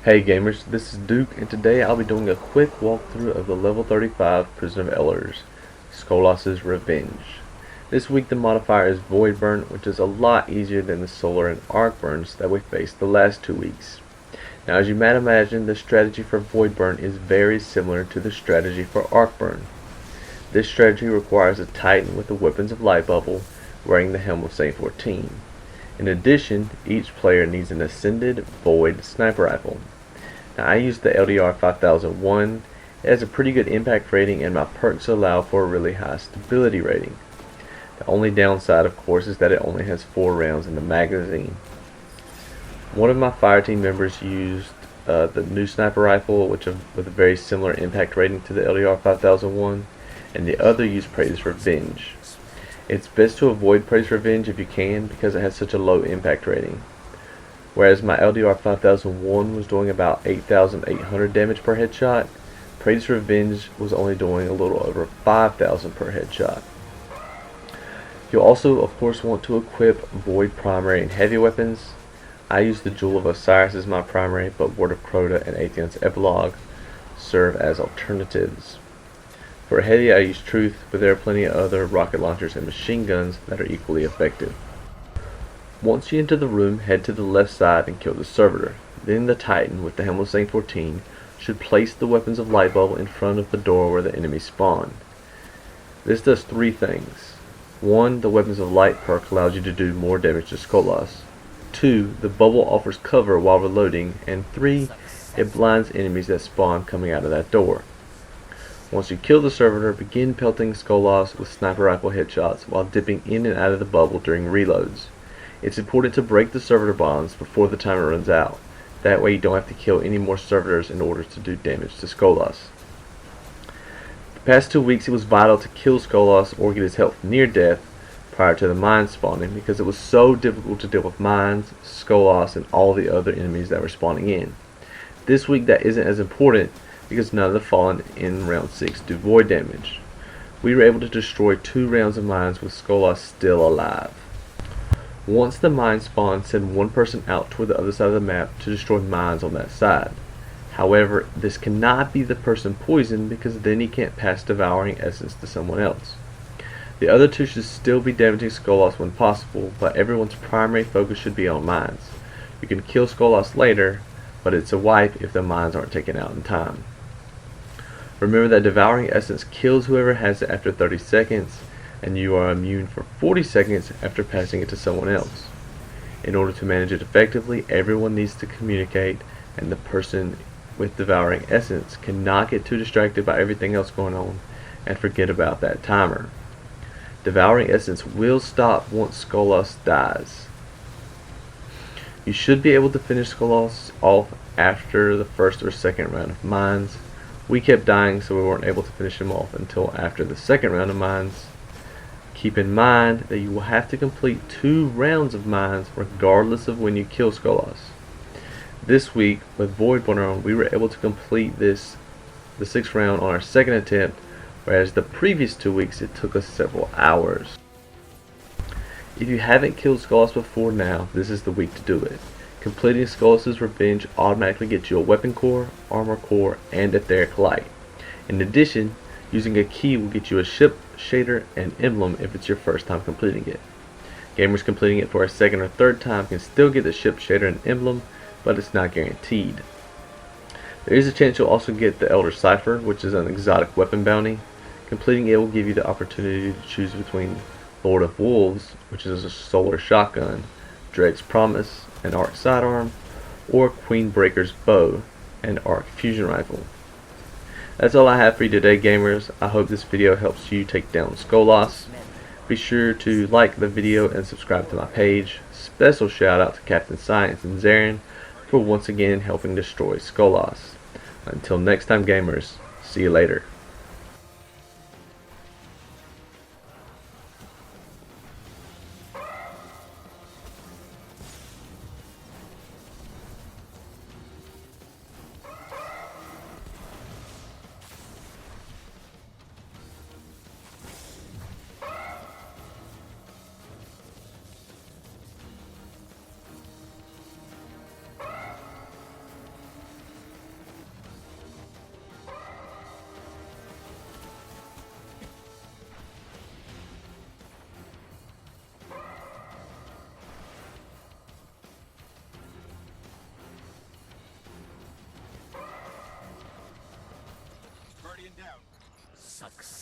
Hey gamers, this is Duke, and today I'll be doing a quick walkthrough of the level 35 Prison of Elders, Skolas' Revenge. This week the modifier is Void Burn, which is a lot easier than the Solar and Arc Burns that we faced the last 2 weeks. Now as you might imagine, the strategy for Void Burn is very similar to the strategy for Arc Burn. This strategy requires a Titan with the weapons of Light Bubble wearing the Helm of Saint-14. In addition, each player needs an Ascended Void Sniper Rifle. Now I use the LDR 5001. It has a pretty good impact rating and my perks allow for a really high stability rating. The only downside of course is that it only has 4 rounds in the magazine. One of my fireteam members used the new sniper rifle with a very similar impact rating to the LDR 5001, and the other used Praedyth's Revenge. It's best to avoid Praedyth's Revenge if you can because it has such a low impact rating. Whereas my LDR 5001 was doing about 8,800 damage per headshot, Praedyth's Revenge was only doing a little over 5,000 per headshot. You'll also of course want to equip Void primary and heavy weapons. I use the Jewel of Osiris as my primary, but Word of Crota and Atheon's Epilogue serve as alternatives. For heavy I use Truth, but there are plenty of other rocket launchers and machine guns that are equally effective. Once you enter the room, head to the left side and kill the servitor. Then the Titan with the Helm of Saint-14 should place the weapons of Light Bubble in front of the door where the enemies spawn. This does 3 things. 1. The weapons of light perk allows you to do more damage to Skolas. 2. The bubble offers cover while reloading. And 3. It blinds enemies that spawn coming out of that door. Once you kill the servitor, begin pelting Skolas with sniper rifle headshots while dipping in and out of the bubble during reloads. It's important to break the servitor bonds before the timer runs out. That way you don't have to kill any more servitors in order to do damage to Skolas. The past 2 weeks it was vital to kill Skolas or get his health near death prior to the mines spawning because it was so difficult to deal with mines, Skolas, and all the other enemies that were spawning in. This week that isn't as important because none of the fallen in round 6 do void damage. We were able to destroy 2 rounds of mines with Skolas still alive. Once the mines spawn, send one person out toward the other side of the map to destroy mines on that side. However, this cannot be the person poisoned because then he can't pass Devouring Essence to someone else. The other 2 should still be damaging Skolas when possible, but everyone's primary focus should be on mines. You can kill Skolas later, but it's a wipe if the mines aren't taken out in time. Remember that Devouring Essence kills whoever has it after 30 seconds, and you are immune for 40 seconds after passing it to someone else. In order to manage it effectively, everyone needs to communicate, and the person with Devouring Essence cannot get too distracted by everything else going on and forget about that timer. Devouring Essence will stop once Skolas dies. You should be able to finish Skolas off after the first or second round of mines. We kept dying, so we weren't able to finish him off until after the second round of mines. Keep in mind that you will have to complete 2 rounds of mines regardless of when you kill Skolas. This week with Void Burn we were able to complete the 6th round on our second attempt, whereas the previous 2 weeks it took us several hours. If you haven't killed Skolas before now, this is the week to do it. Completing Skolas' Revenge automatically gets you a Weapon Core, Armor Core, and Etheric Light. In addition, using a key will get you a ship, shader, and emblem if it's your first time completing it. Gamers completing it for a second or third time can still get the ship, shader, and emblem, but it's not guaranteed. There is a chance you'll also get the Elder Cipher, which is an exotic weapon bounty. Completing it will give you the opportunity to choose between Lord of Wolves, which is a solar shotgun, Dread's Promise, an arc sidearm, or Queen Breaker's bow, and arc fusion rifle. That's all I have for you today, gamers. I hope this video helps you take down Skolas. Be sure to like the video and subscribe to my page. Special shout out to Captain Science and Zarin for once again helping destroy Skolas. Until next time, gamers, see you later. sucks.